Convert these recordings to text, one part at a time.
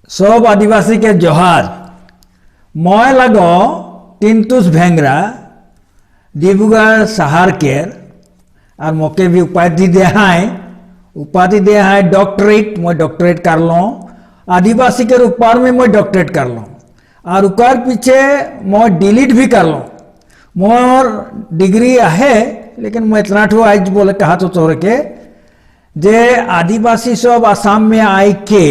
सब आदिवासी के जोहार मैं लगो तिंतुस भेंगरा डिब्रूगढ़ शहर के और मोके भी उपाधि दे है डॉक्टरेट मैं डॉक्टरेट कर लो आदिवासी के ऊपर में मैं डॉक्टरेट कर लो और उकर पीछे मैं डिलीट भी कर लो मोर डिग्री है लेकिन मैं इतना ठो आज बोले कहा तो तोरे के जे आदिवासी सब आसाम में आए के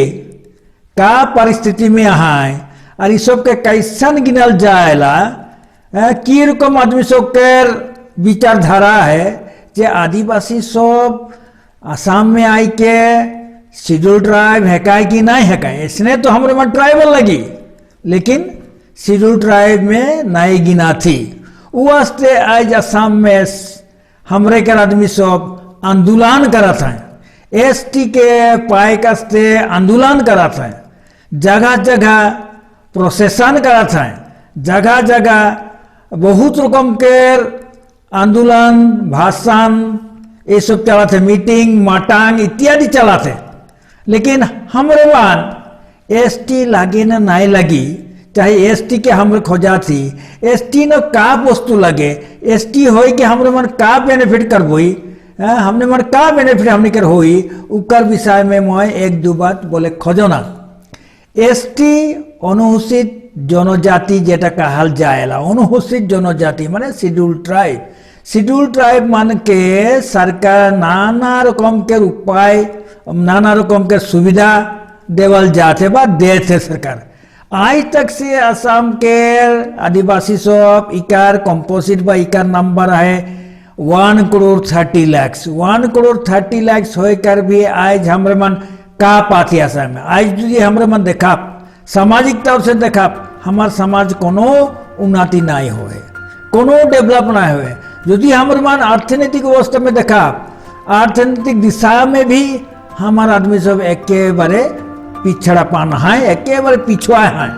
का परिस्थिति में आए और इस सब के कैसन गिनल जाएला की रकम आदमी सब के विचारधारा है जे आदिवासी सब आसाम में आई के शेड्यूल ट्राइब है कि नहीं है इसने तो हमारे मन ट्राइबल लगी लेकिन शेड्यूल ट्राइब में नहीं गिना थी वास्ते आज आसाम में हमरे के आदमी सब आंदोलन करत हैं एसटी के पाए कास्ते आंदोलन करत हैं जगह जगह प्रोसेसन करत हैं जगह जगह बहुत रकम के आंदोलन भाषण ये सब चलाते हैं मीटिंग माटांग इत्यादि चलाते लेकिन हमरे मान एसटी लगी न नहीं लगी चाहे एसटी के हमरे खोजा थी एसटी न का वस्तु लगे एसटी होई कि हमरे मन का बेनिफिट कर बोई हमने मन का बेनिफिट हमने कर होई उकर विषय में मैं एक दो बात बोले खोजो ना एसटी अनुसूचित जनजाति जेटा कहल जाएला अनुसूचित जनजाति माने शेड्यूल ट्राइब मान के सरकार नाना रकम के उपाय नाना रकम के सुविधा देवल जाते बा देते सरकार आज तक से असम के आदिवासी सब इकार कंपोजिट बा इकार नंबर है 1,30,00,000 1,30,00,000 होकर भी आज हमरे मन का पाती असम में आज जो हमरे मन देखा सामाजिक तौर से देखा हमार समाज कोनो उन्नति नहीं होए कोनो डेवलप नहीं होए यदि हमरे मन अर्थनीतिक अवस्था में देखा अर्थनीतिक दिशा में भी हमार आदमी सब एकेबारे पिछड़ा पान है एकेबारे पिछुआ है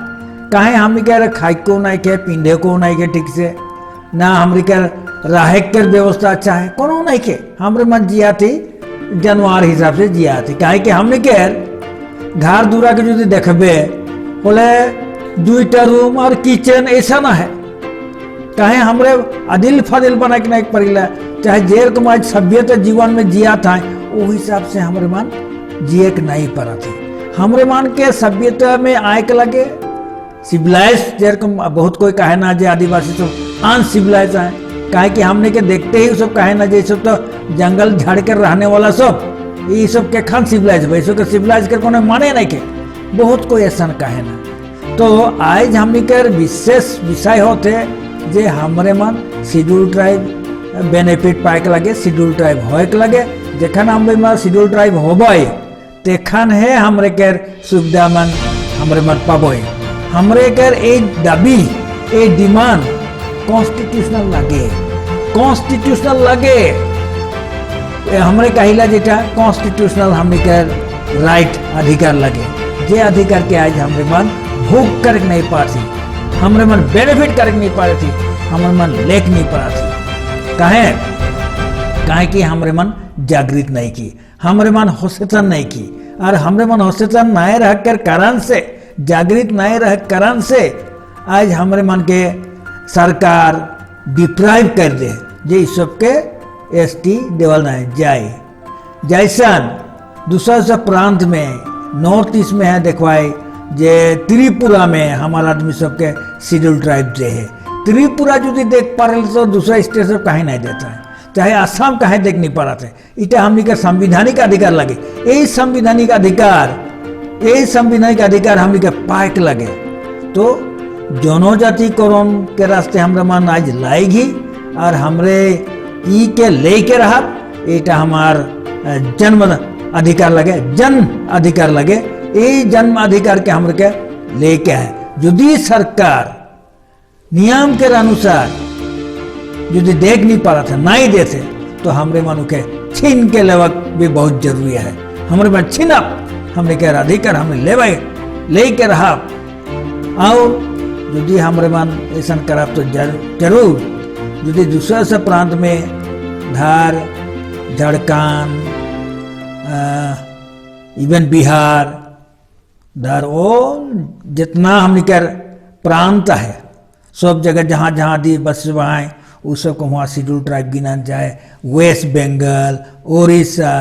कहे हम के खाई को नहीं के पिंधे को नहीं के ठीक से ना हमरी के रहे के व्यवस्था अच्छा है कोनो नहीं के हमरे मन जिया थी जानवर हिसाब से जिया थी कहे कि हमने के घर दूरा के जो देखबे बोले 2टा रूम और किचन ऐसा ना है कहे हमरे अदिल फदिल बना के नहीं पड़ेगा चाहे जेर को आज सभ्यता जीवन में जिया था वो हिसाब से हमरे मन जिए के नहीं पड़ा थी हमरे मान के सभ्यता में आए के लगे सिविलाइज जेर को बहुत कोई कहे ना जे आदिवासी तो अनसिविलाइज है कहे कि हमने के देखते ही सब कहे ना जे सब तो जंगल झाड़ कर रहने वाला सब ये सब के खान सिविलाइज भाई सब के सिविलाइज कर कोने माने नहीं के बहुत कोई ऐसा कहे ना तो आज हमने के विशेष विषय होते जे हमरे मन शेड्यूल ट्राइब बेनिफिट पाए के लगे शेड्यूल ट्राइब होए के लगे जखन हम शेड्यूल ट्राइब होबे तेखन है हमरे के सुविधा मन हमरे मन पाबे हमरे के एक दाबी एक डिमांड कॉन्स्टिट्यूशनल लगे हमरे कहिला जेटा कॉन्स्टिट्यूशनल हमने के राइट अधिकार लगे जे अधिकार के आज हमरे मन भोग कर नहीं पाती हमरे मन बेनिफिट कर नहीं पा रही थी हमरे मन लेक नहीं पा थी कहे कि हमरे मन जागृत नहीं की हमरे मन होसचन नहीं की और हमरे मन होसचन नहीं रह कर कारण से जागृत नहीं रह कारण से आज हमरे मन के सरकार डिप्राइव कर दे जे इस सब के एसटी देवल नहीं जाए जैसन दूसरा प्रांत में नॉर्थ ईस्ट में है देखवाए जे त्रिपुरा में हमारा आदमी सबके शेड्यूल ट्राइब दे है त्रिपुरा जो देख पा रहे तो दूसरा स्टेट से कहीं नहीं देता है चाहे आसाम कहीं देख नहीं पा रहे थे इटा हमने का संविधानिक अधिकार लगे यही संविधानिक अधिकार हमने के पाए के लगे तो जनजातिकरण के रास्ते हमारे मन आज लाएगी और हमरे ई के लेके रहा इटा हमार जन्म अधिकार लगे जन्म अधिकार लगे ये जन्म अधिकार के हमरे के लेके है यदि सरकार नियम के अनुसार यदि देख नहीं पा रहा था नहीं देते तो हमरे मनु के छीन के लेवक भी बहुत जरूरी है हमरे मन छीनप हमने के अधिकार हमें ले के रहा और यदि हमरे मन ऐसा करब तो जरूर यदि दूसरा से प्रांत में धार झारखंड इवन बिहार दर वो जितना हमने कर प्रांत है सब जगह जहाँ जहाँ आदिवासी आए उस सबको वहाँ शेड्यूल ट्राइब गिना जाए। वेस्ट बंगाल, उड़ीसा,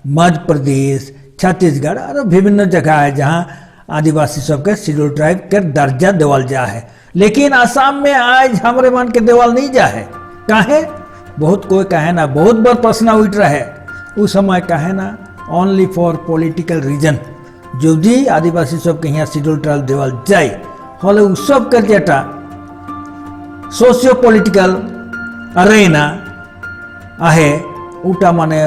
मध्य प्रदेश, छत्तीसगढ़ और विभिन्न जगह है जहाँ आदिवासी सबके शेड्यूल ट्राइब के दर्जा देवल जा है। लेकिन आसाम में आज हमारे मन के देवल नहीं जा है। काहे? बहुत कोई कहे ना, बहुत बार प्रश्न उठ रहा है उस समय कहे ना ओनली फॉर पॉलिटिकल रीजन यदि आदिवासी सबके यहाँ शेड्यूल ट्राइब देवल जाए हले उस सब कर जेटा सोशियो पॉलिटिकल अरेना आहे उटा माने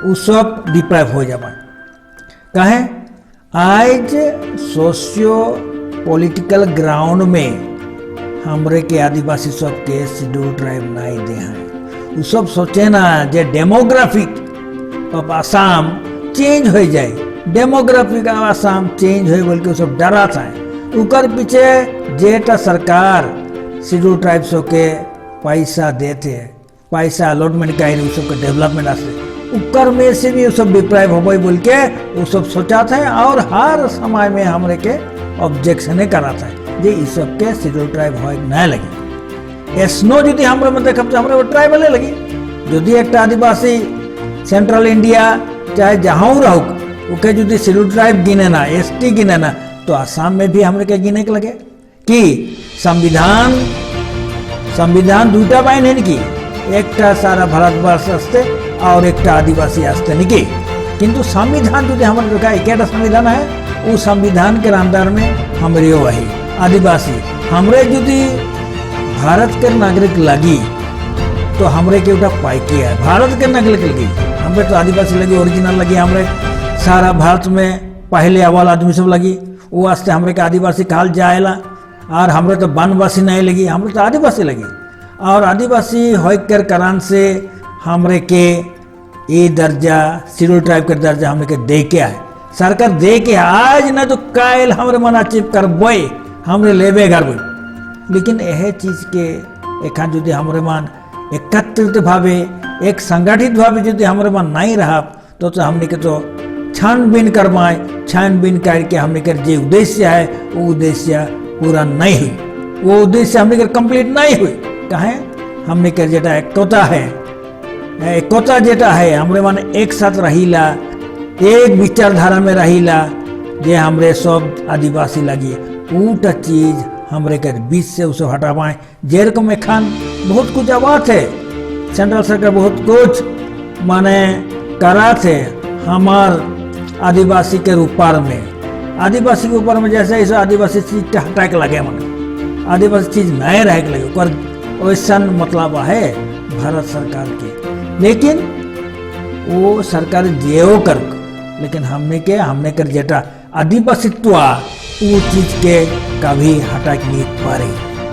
उसब डिप्राइव हो जाए। काहे? आज सोशियो पॉलिटिकल ग्राउंड में हमरे के आदिवासी सब के शेड्यूल ट्राइब नहीं दे हैं। उ सब सोचे ना जे डेमोग्राफिक ऑफ आसाम चेंज हो जाए, डेमोग्राफिक ऑफ आसाम चेंज हो बोल के सब डरा था। उकर पीछे जेटा सरकार शेड्यूल ट्राइब सब के पैसा देते, पैसा अलॉटमेंट का उस सब के डेवलपमेंट आते उकर में से भी सब डिप्राइव हो बोल के वो सब सोचा था और हर समय में हमरे के ऑब्जेक्शन करा था जे इस सब के शेड्यूल ट्राइब हो नहीं लगे। एसनो यदि हमरे में देखब तो हमरे वो ट्राइबल लगी। यदि एक आदिवासी सेंट्रल इंडिया चाहे जहाँ रहो ओके यदि शेड्यूल ट्राइब गिने ना, एसटी गिने ना तो आसाम में भी हमरे के गिने के लगे कि संविधान दूटा बाइन है कि एक सारा भारतवर्ष आस्ते और एक आदिवासी आस्ते निकी। किंतु संविधान जो हमारे देखा एक संविधान है वो संविधान के अंदर में हमरे वही आदिवासी हमरे यदि भारत के नागरिक लगी तो हमरे के उठा पाई किया है भारत के नागरिक लगी हमरे तो आदिवासी लगी ओरिजिनल लगी हमरे सारा भारत में पहले अवाल आदमी सब लगी वो वास्ते हमरे के आदिवासी कहल जाएला। और हमरे तो वनवासी नहीं लगी हमरे तो आदिवासी लगी और आदिवासी हो कर कारण से हमरे के ये दर्जा शेड्यूल ट्राइब का दर्जा हमरे के दे के आए सरकार दे के आज न तो कायल हमरे मन अचीव कर बोए हमरे लेबे घर बोई। लेकिन यह चीज के एखान यदि हमरे मन एकत्रित भावे एक संगठित भावे यदि हमरे मन नहीं रहा तो हमने के तो छानबीन करवाए, छानबीन करके हमने के जो उद्देश्य है वो उद्देश्य पूरा नहीं हुई, वो उद्देश्य हमने के कंप्लीट नहीं हुई। कहे हमने के जेटा एकता है, एकता जेटा है हमरे मन एक साथ रहीला, एक विचारधारा में रहीला जे हमरे सब आदिवासी लगी ऊटा चीज हमरे के बीच से उसे हटा पाए। जेरकम एखान बहुत कुछ बात है सेंट्रल सरकार बहुत कुछ माने करा थे हमार आदिवासी के ऊपर में, आदिवासी के ऊपर में जैसे इस आदिवासी चीज हटा के लगे मन आदिवासी चीज नए रह के लगे पर वैसा मतलब है भारत सरकार के। लेकिन वो सरकार जेओ कर लेकिन हमने कर जेटा आदिवासित्व वो चीज के कभी हटा के नहीं पारे।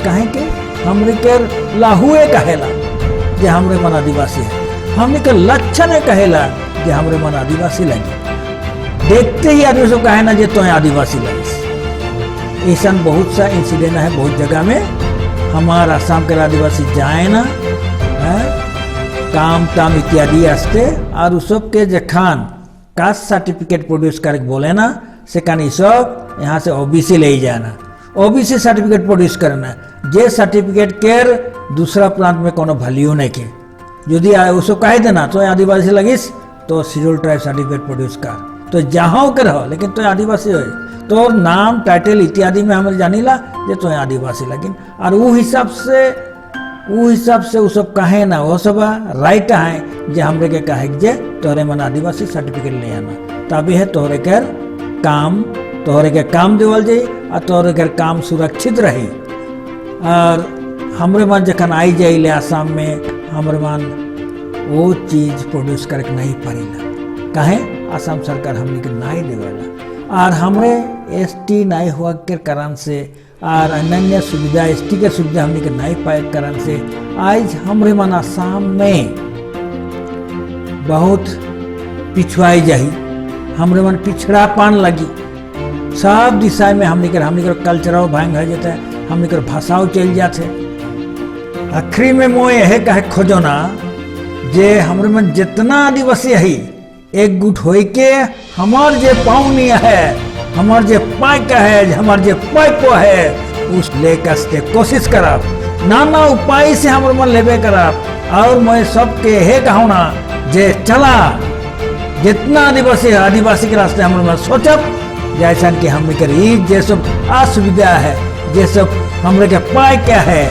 कहे के हमने के लाहुए कहेला जे हमरे मन आदिवासी है, हमने के लक्षण कहेला जे हमरे मन आदिवासी लगे। देखते ही आदमी सब कहे ना जे तो आदिवासी लगे। ऐसा बहुत सा इंसिडेंट है बहुत जगह में हमारा आसाम के आदिवासी जाए ना काम ताम इत्यादि आस्ते और उस सब के जखान कास्ट सर्टिफिकेट प्रोड्यूस करके बोले ना से कानी सब यहाँ से ओबीसी ले जाना, ओबीसी सर्टिफिकेट प्रोड्यूस करना जे सर्टिफिकेट केर दूसरा प्रांत में कोनो वैल्यू नहीं के यदि उसको कह देना तो आदिवासी लगिस तो शेड्यूल ट्राइब सर्टिफिकेट प्रोड्यूस कर तो जहाँ के रहो लेकिन तो आदिवासी हो तो नाम टाइटल इत्यादि में हमें जानीला जे तो आदिवासी लगिन और वो हिसाब से वो सब कहे ना वो सब राइट है जे हमरे के कहे जे तोहरे मन आदिवासी सर्टिफिकेट ले आना तभी है तोहरे के काम देवल जाई और तोहरे के काम सुरक्षित रही। और हमरे मन जखन आई जाइले आसाम में हमरे मन वो चीज प्रोड्यूस करके नहीं पारीला कहे आसाम सरकार हमने के नहीं देवेला और हमरे एसटी नहीं हुआ के कारण से और अन्य सुविधा एसटी के सुविधा हमने के नहीं पाए कारण से आज हमरे मन आसाम में बहुत पिछुआई जाही, हमरे मन पिछड़ापन लगी सब दिशा में हमने के कल्चराव भांग हो जाता है, हमने के भाषाओं चल जाते। आखिरी में मोह यह कहे खोजो ना जे हमरे मन जितना आदिवासी है एक गुट हो के हमार जे पावनी है हमार जे पाई का है हमार जे पाइपो है उस लेकर से कोशिश करब नाना उपाय से हमर मन लेबे करब और मैं सबके हे कहूँ ना जे चला जितना आदिवासी के रास्ते हमर मन सोचब जैसा कि हम जे सब असुविधा है जे सब हमरे के पाए क्या है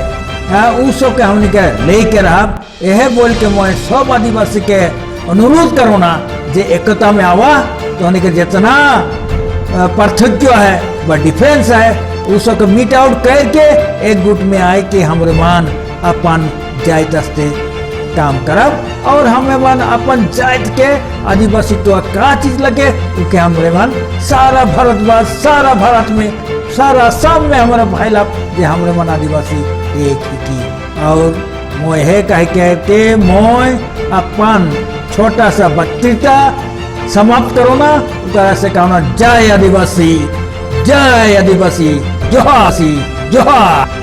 उ सब के हमने के लेके रहब यह बोल के मैं सब आदिवासी के अनुरोध करो ना जे एकता में आवा तो हमने के जितना पार्थक्य है वह डिफरेंस है उस सब मीट आउट करके एक गुट में आए कि हमरे मान अपन जाइत अस्ते काम करब और हमें मन अपन जात के आदिवासी तो का चीज लगे क्योंकि हमरे मन सारा भारत में सारा सब में हमारा भाई लाभ जे हमरे मन आदिवासी एक ही की और मोह कह के मोह अपन छोटा सा वक्तृता समाप्त करो ना तरह से कहना जय आदिवासी जोहार।